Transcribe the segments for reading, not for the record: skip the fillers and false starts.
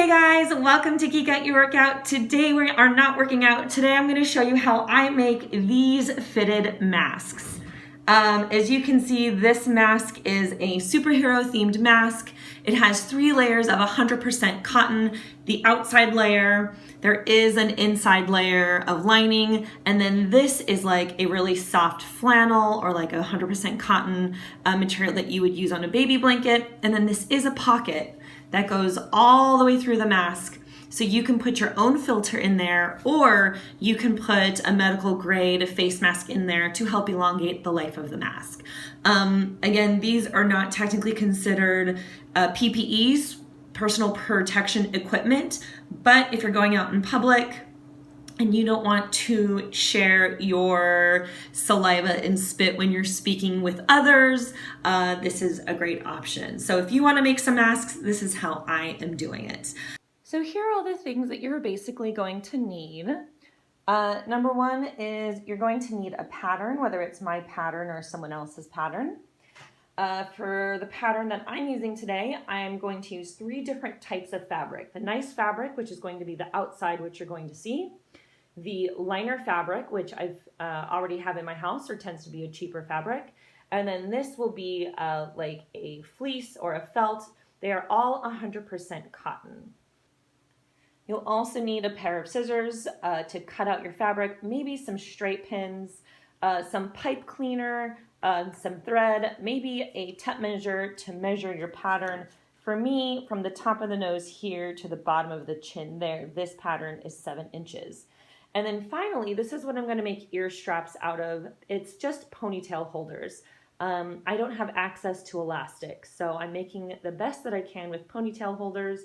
Hey guys, welcome to Geek Out Your Workout. Today we are not working out. Today I'm going to show you how I make these fitted masks. As you can see, this mask is a superhero themed mask. It has 3 layers of 100% cotton. The outside layer, there is an inside layer of lining, and then this is like a really soft flannel or like a 100% cotton material that you would use on a baby blanket. And then this is a pocket that goes all the way through the mask. So you can put your own filter in there, or you can put a medical grade face mask in there to help elongate the life of the mask. Again, these are not technically considered PPEs, personal protection equipment, but if you're going out in public and you don't want to share your saliva and spit when you're speaking with others, this is a great option. So if you want to make some masks, this is how I am doing it. So here are all the things that you're basically going to need. Number 1 is you're going to need a pattern, whether it's my pattern or someone else's pattern. For the pattern that I'm using today, I'm going to use 3 different types of fabric. The nice fabric, which is going to be the outside, which you're going to see. The liner fabric, which I've already have in my house or tends to be a cheaper fabric. And then this will be like a fleece or a felt. They are all 100% cotton. You'll also need a pair of scissors to cut out your fabric, maybe some straight pins, some pipe cleaner, some thread, maybe a tape measure to measure your pattern. For me, from the top of the nose here to the bottom of the chin there, this pattern is 7 inches. And then finally, this is what I'm going to make ear straps out of. It's just ponytail holders. I don't have access to elastic, so I'm making the best that I can with ponytail holders.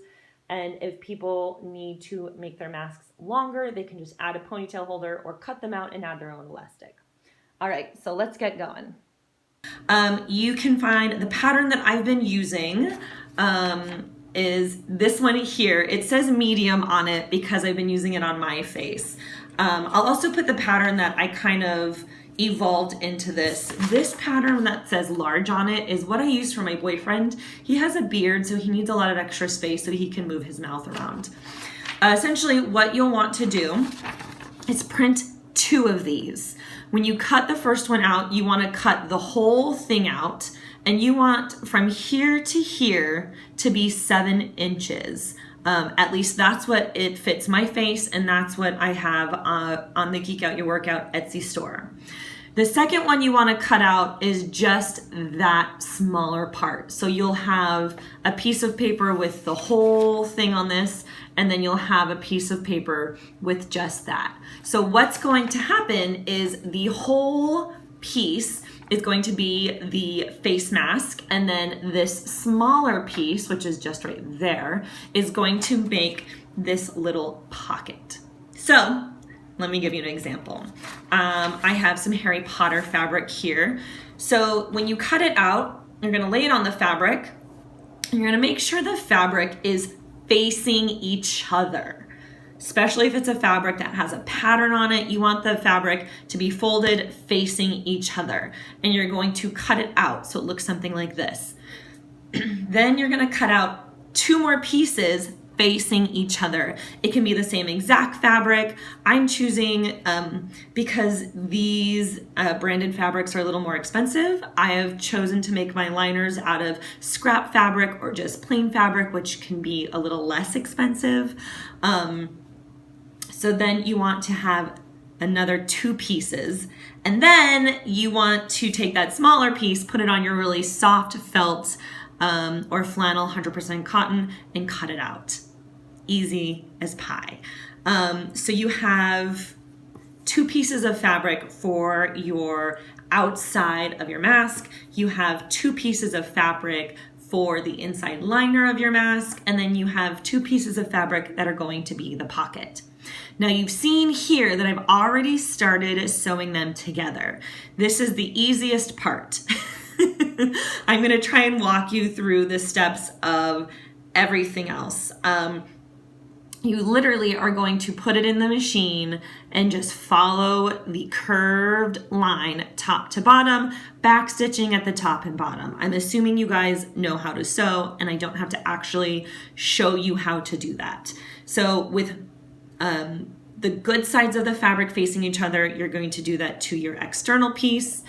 And if people need to make their masks longer, they can just add a ponytail holder or cut them out and add their own elastic. All right, so let's get going. You can find the pattern that I've been using is this one here. It says medium on it because I've been using it on my face. I'll also put the pattern that I kind of evolved into this. This pattern that says large on it is what I use for my boyfriend. He has a beard, so he needs a lot of extra space so he can move his mouth around. Essentially, what you'll want to do is print 2 of these. When you cut the first one out, you want to cut the whole thing out, and you want from here to here to be 7 inches. At least that's what it fits my face, and that's what I have on the Geek Out Your Workout Etsy store. The second one you want to cut out is just that smaller part. So you'll have a piece of paper with the whole thing on this, and then you'll have a piece of paper with just that. So what's going to happen is the whole piece is going to be the face mask, and then this smaller piece, which is just right there, is going to make this little pocket. So let me give you an example. I have some Harry Potter fabric here. So when you cut it out, you're gonna lay it on the fabric, and you're gonna make sure the fabric is facing each other. Especially if it's a fabric that has a pattern on it, you want the fabric to be folded facing each other. And you're going to cut it out so it looks something like this. Then you're gonna cut out 2 more pieces facing each other. It can be the same exact fabric. I'm choosing, because these branded fabrics are a little more expensive, I have chosen to make my liners out of scrap fabric or just plain fabric, which can be a little less expensive. So then you want to have another 2 pieces, and then you want to take that smaller piece, put it on your really soft felt or flannel 100% cotton, and cut it out. Easy as pie. So you have 2 pieces of fabric for your outside of your mask. You have 2 pieces of fabric for the inside liner of your mask, and then you have 2 pieces of fabric that are going to be the pocket. Now you've seen here that I've already started sewing them together. This is the easiest part. I'm going to try and walk you through the steps of everything else. you literally are going to put it in the machine and just follow the curved line top to bottom, back stitching at the top and bottom. I'm assuming you guys know how to sew and I don't have to actually show you how to do that. So with the good sides of the fabric facing each other, you're going to do that to your external piece.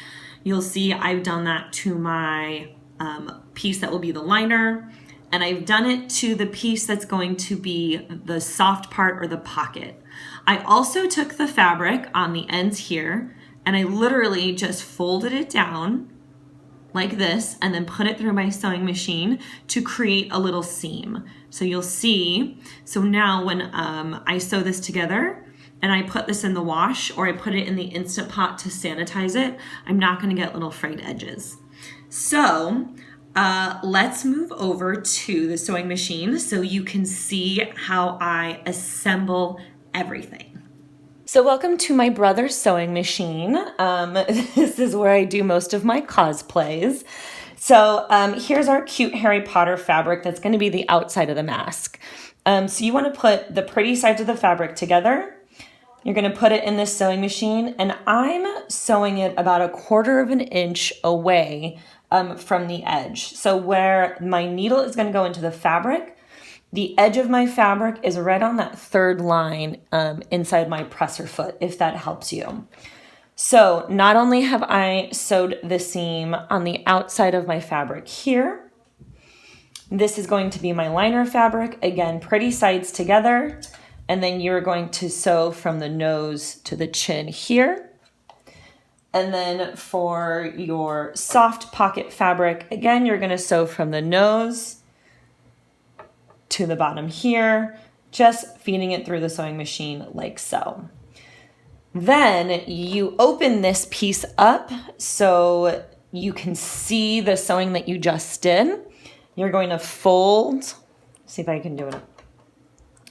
You'll see I've done that to my piece that will be the liner. And I've done it to the piece that's going to be the soft part or the pocket. I also took the fabric on the ends here and I literally just folded it down like this and then put it through my sewing machine to create a little seam. So you'll see, so now when I sew this together and I put this in the wash or I put it in the Instant Pot to sanitize it, I'm not gonna get little frayed edges. So, let's move over to the sewing machine so you can see how I assemble everything. So welcome to my brother's sewing machine. This is where I do most of my cosplays. So here's our cute Harry Potter fabric that's going to be the outside of the mask. So you want to put the pretty sides of the fabric together. You're going to put it in this sewing machine and I'm sewing it about 1/4 of an inch away from the edge. So where my needle is going to go into the fabric, the edge of my fabric is right on that 3rd line inside my presser foot, if that helps you. So not only have I sewed the seam on the outside of my fabric here, this is going to be my liner fabric, again, pretty sides together, and then you're going to sew from the nose to the chin here. And then for your soft pocket fabric, again, you're gonna sew from the nose to the bottom here, just feeding it through the sewing machine like so. Then you open this piece up so you can see the sewing that you just did. You're going to fold, see if I can do it,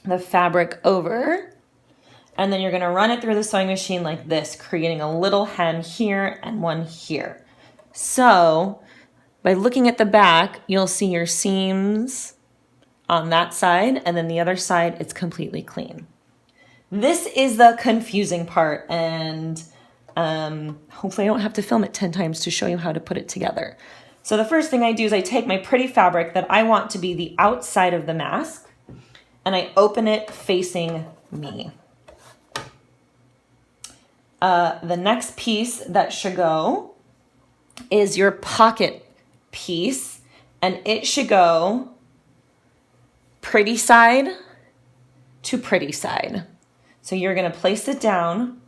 the fabric over. And then you're gonna run it through the sewing machine like this, creating a little hem here and one here. So by looking at the back, you'll see your seams on that side, and then the other side, it's completely clean. This is the confusing part, and hopefully I don't have to film it 10 times to show you how to put it together. So the first thing I do is I take my pretty fabric that I want to be the outside of the mask, and I open it facing me. The next piece that should go is your pocket piece, and it should go pretty side to pretty side. So you're going to place it down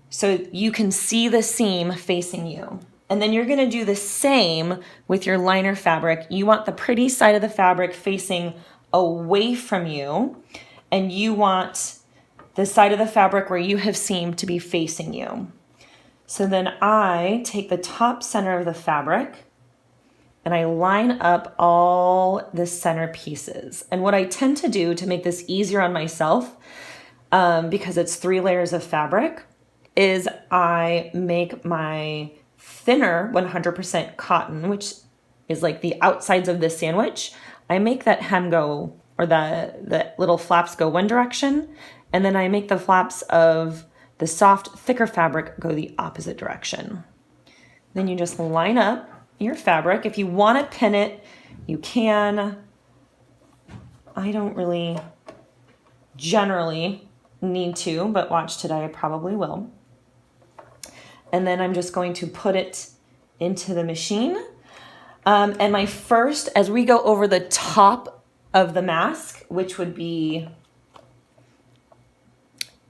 so you can see the seam facing you. And then you're going to do the same with your liner fabric. You want the pretty side of the fabric facing away from you, and you want the side of the fabric where you have seam to be facing you. So then I take the top center of the fabric and I line up all the center pieces. And what I tend to do to make this easier on myself, because it's 3 layers of fabric, is I make my thinner 100% cotton, which is like the outsides of this sandwich. I make that hem go, or the little flaps go one direction, and then I make the flaps of the soft, thicker fabric go the opposite direction. Then you just line up your fabric. If you want to pin it, you can. I don't really generally need to, but watch today, I probably will. And then I'm just going to put it into the machine. And my first, as we go over the top of the mask, which would be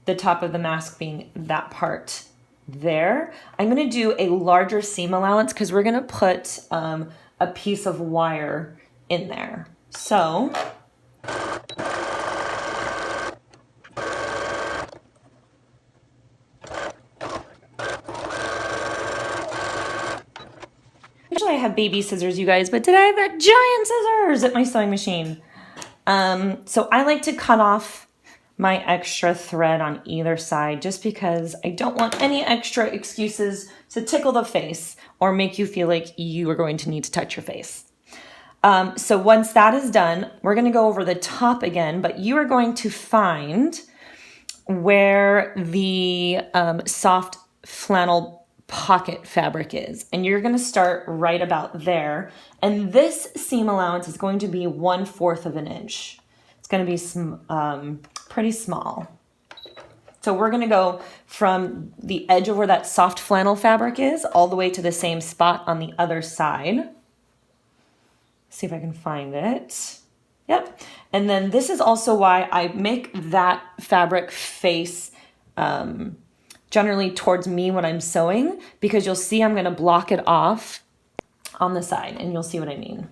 the top of the mask being that part there, I'm going to do a larger seam allowance because we're going to put a piece of wire in there. So usually I have baby scissors, you guys, but today I've got giant scissors at my sewing machine. So I like to cut off my extra thread on either side just because I don't want any extra excuses to tickle the face or make you feel like you are going to need to touch your face. So once that is done, we're going to go over the top again, but you are going to find where the soft flannel pocket fabric is. And you're going to start right about there. And this seam allowance is going to be 1/4 of an inch. It's going to be pretty small. So we're going to go from the edge of where that soft flannel fabric is all the way to the same spot on the other side. See if I can find it. Yep. And then this is also why I make that fabric face generally towards me when I'm sewing, because you'll see I'm going to block it off on the side and you'll see what I mean.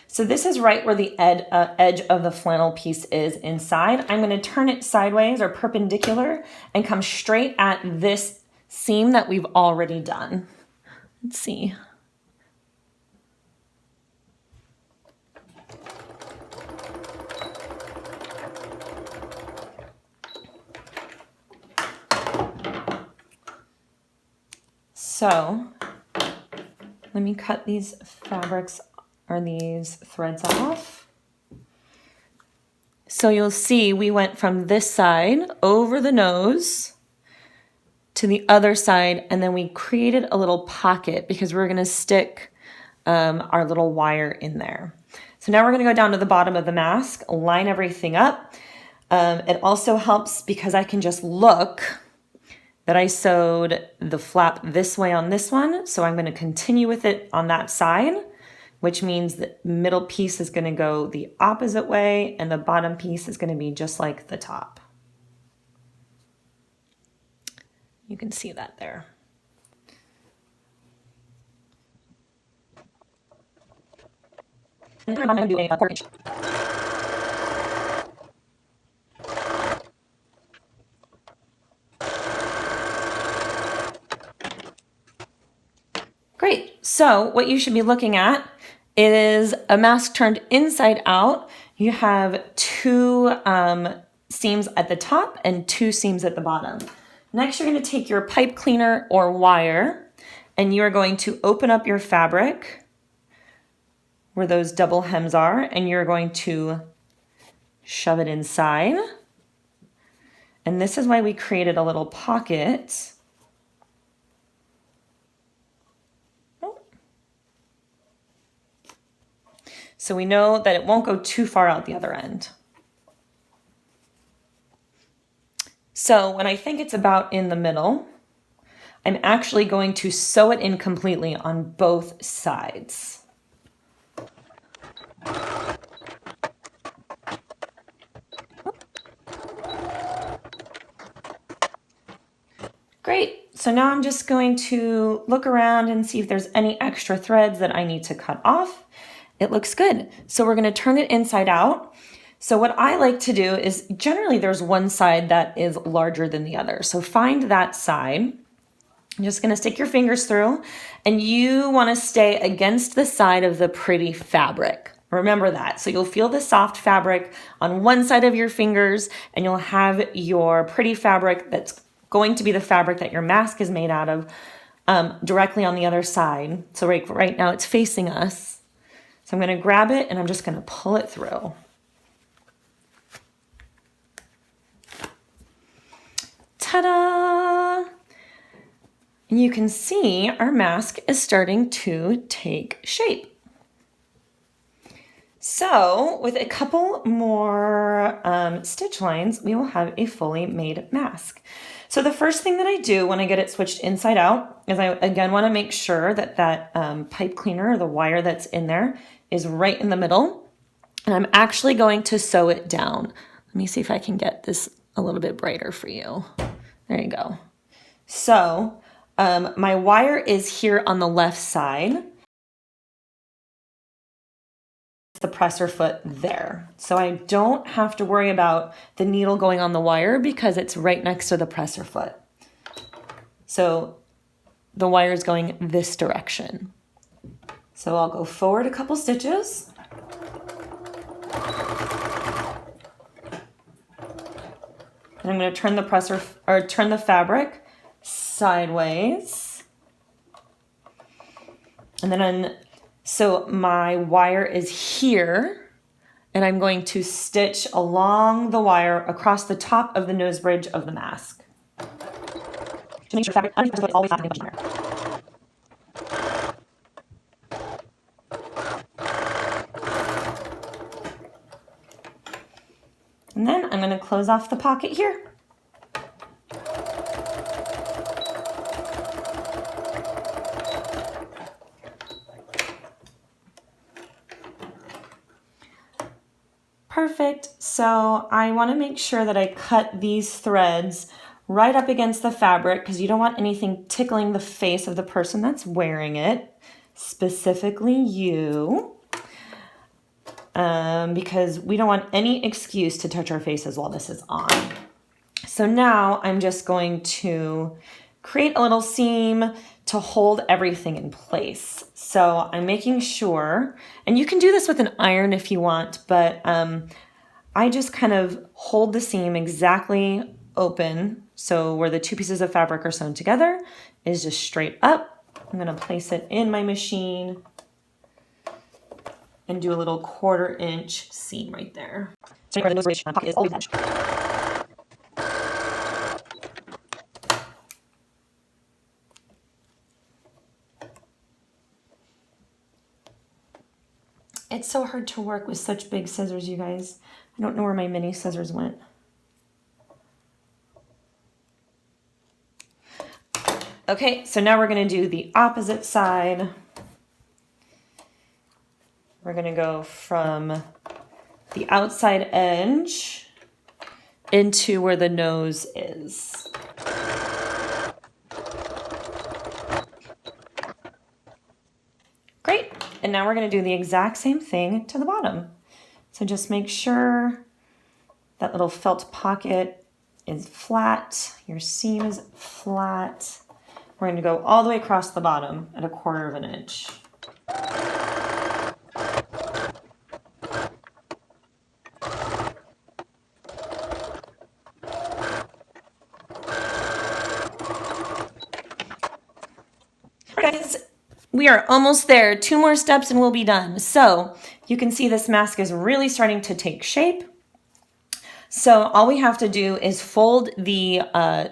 So this is right where the edge of the flannel piece is inside. I'm going to turn it sideways or perpendicular and come straight at this seam that we've already done. Let's see. So let me cut these fabrics or these threads off. So you'll see we went from this side over the nose to the other side, and then we created a little pocket because we're gonna stick our little wire in there. So now we're gonna go down to the bottom of the mask, line everything up. It also helps because I can just look that I sewed the flap this way on this one. So I'm gonna continue with it on that side, which means the middle piece is gonna go the opposite way and the bottom piece is gonna be just like the top. You can see that there. I'm gonna do a 1/4 inch. Great, so what you should be looking at is a mask turned inside out. You have 2 seams at the top and 2 seams at the bottom. Next, you're going to take your pipe cleaner or wire and you are going to open up your fabric where those double hems are, and you're going to shove it inside. And this is why we created a little pocket. So we know that it won't go too far out the other end. So when I think it's about in the middle, I'm actually going to sew it in completely on both sides. Great, so now I'm just going to look around and see if there's any extra threads that I need to cut off. It looks good. So we're gonna turn it inside out. So what I like to do is generally there's one side that is larger than the other. So find that side. I'm just gonna stick your fingers through and you wanna stay against the side of the pretty fabric. Remember that. So you'll feel the soft fabric on one side of your fingers and you'll have your pretty fabric that's going to be the fabric that your mask is made out of directly on the other side. So right now it's facing us. So I'm gonna grab it and I'm just gonna pull it through. Ta-da! And you can see our mask is starting to take shape. So with a couple more stitch lines, we will have a fully made mask. So the first thing that I do when I get it switched inside out is I again want to make sure that that pipe cleaner, or the wire that's in there, is right in the middle. And I'm actually going to sew it down. Let me see if I can get this a little bit brighter for you. There you go. So my wire is here on the left side. The presser foot there. So I don't have to worry about the needle going on the wire because it's right next to the presser foot. So the wire is going this direction. So I'll go forward a couple stitches. And I'm going to turn the fabric sideways. And then, so my wire is here, and I'm going to stitch along the wire across the top of the nose bridge of the mask. To make sure fabric underneath is always happening there. And then I'm going to close off the pocket here. Perfect. So I want to make sure that I cut these threads right up against the fabric because you don't want anything tickling the face of the person that's wearing it, specifically you, because we don't want any excuse to touch our faces while this is on. So now I'm just going to create a little seam to hold everything in place. So I'm making sure, and you can do this with an iron if you want, but I just kind of hold the seam exactly open. So where the two pieces of fabric are sewn together is just straight up. I'm gonna place it in my machine and do a little 1/4 inch seam right there. So where the nose bridge pocket is always edge. It's so hard to work with such big scissors, you guys. I don't know where my mini scissors went. Okay, so now we're gonna do the opposite side. We're gonna go from the outside edge into where the nose is. Great, and now we're gonna do the exact same thing to the bottom. So just make sure that little felt pocket is flat, your seam is flat. We're gonna go all the way across the bottom at 1/4 inch. Guys, we are almost there. 2 more steps and we'll be done. So you can see this mask is really starting to take shape. So all we have to do is fold the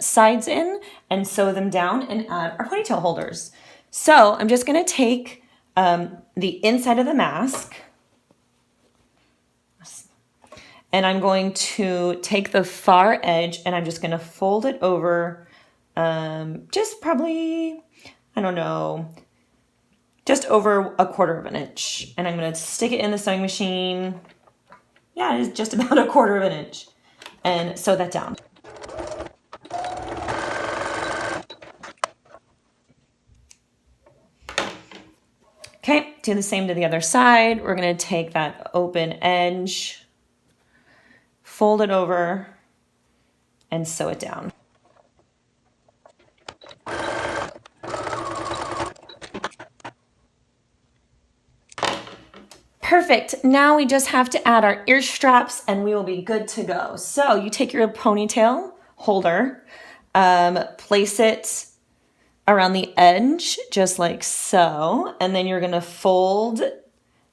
sides in and sew them down and add our ponytail holders. So I'm just gonna take the inside of the mask and I'm going to take the far edge and I'm just gonna fold it over just probably, I don't know, just over 1/4 inch. And I'm gonna stick it in the sewing machine. Yeah, it's just about 1/4 inch. And sew that down. Okay, do the same to the other side. We're gonna take that open edge, fold it over, and sew it down. Perfect. Now we just have to add our ear straps and we will be good to go. So you take your ponytail holder, place it around the edge, just like so, and then you're gonna fold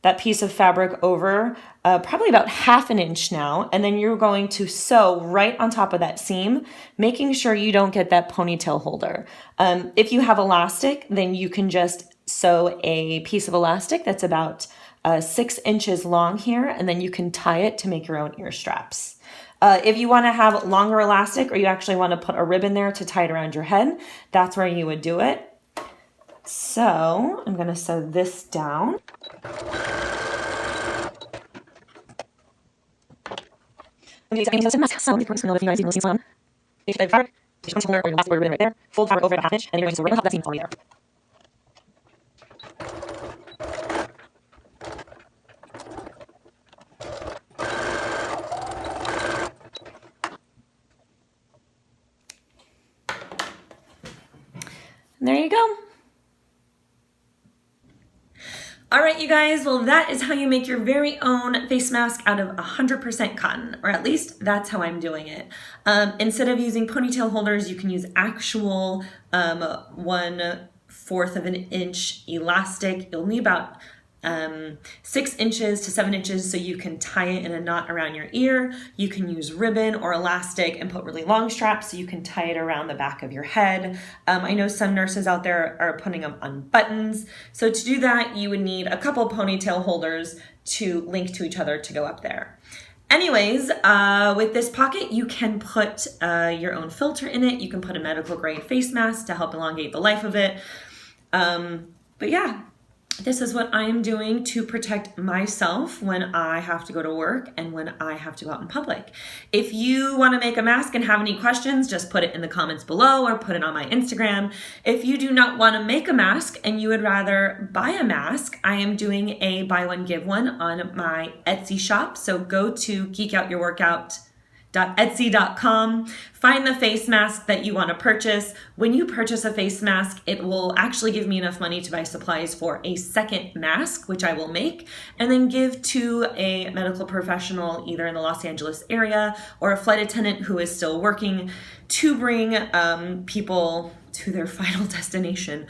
that piece of fabric over probably about 1/2 inch now, and then you're going to sew right on top of that seam, making sure you don't get that ponytail holder. If you have elastic, then you can just sew a piece of elastic that's about 6 inches long here, and then you can tie it to make your own ear straps. If you want to have longer elastic or you actually want to put a ribbon there to tie it around your head, that's where you would do it. So I'm going to sew this down. Fold fabric over at 1/2 inch, and you're going to sew right on top of that seam all the way there. And there you go. All right, you guys, well, that is how you make your very own face mask out of 100% cotton, or at least that's how I'm doing it. Instead of using ponytail holders, you can use actual 1/4 1/4 of an inch elastic. You'll need about 6 inches to 7 inches so you can tie it in a knot around your ear. You can use ribbon or elastic and put really long straps so you can tie it around the back of your head. I know some nurses out there are putting them on buttons. So to do that, you would need a couple ponytail holders to link to each other to go up there. Anyways, with this pocket, you can put your own filter in it. You can put a medical grade face mask to help elongate the life of it. But yeah, this is what I am doing to protect myself when I have to go to work and when I have to go out in public. If you want to make a mask and have any questions, just put it in the comments below or put it on my Instagram. If you do not want to make a mask and you would rather buy a mask, I am doing a buy one, give one on my Etsy shop. So go to geekoutyourworkout.etsy.com, find the face mask that you want to purchase. When you purchase a face mask, it will actually give me enough money to buy supplies for a second mask, which I will make, and then give to a medical professional either in the Los Angeles area or a flight attendant who is still working to bring people to their final destination.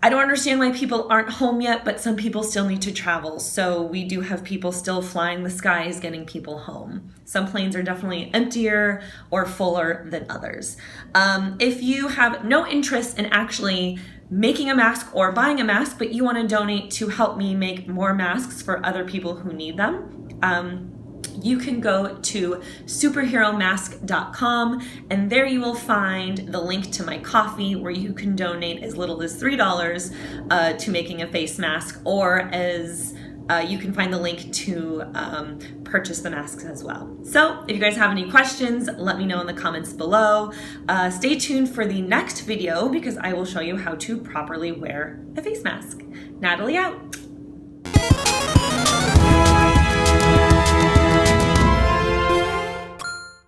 I don't understand why people aren't home yet, but some people still need to travel. So we do have people still flying the skies, getting people home. Some planes are definitely emptier or fuller than others. If you have no interest in actually making a mask or buying a mask, but you want to donate to help me make more masks for other people who need them, you can go to superheromask.com, and there you will find the link to my Ko-fi where you can donate as little as $3 to making a face mask, or as you can find the link to purchase the masks as well. So if you guys have any questions, let me know in the comments below. Stay tuned for the next video because I will show you how to properly wear a face mask. Natalie out.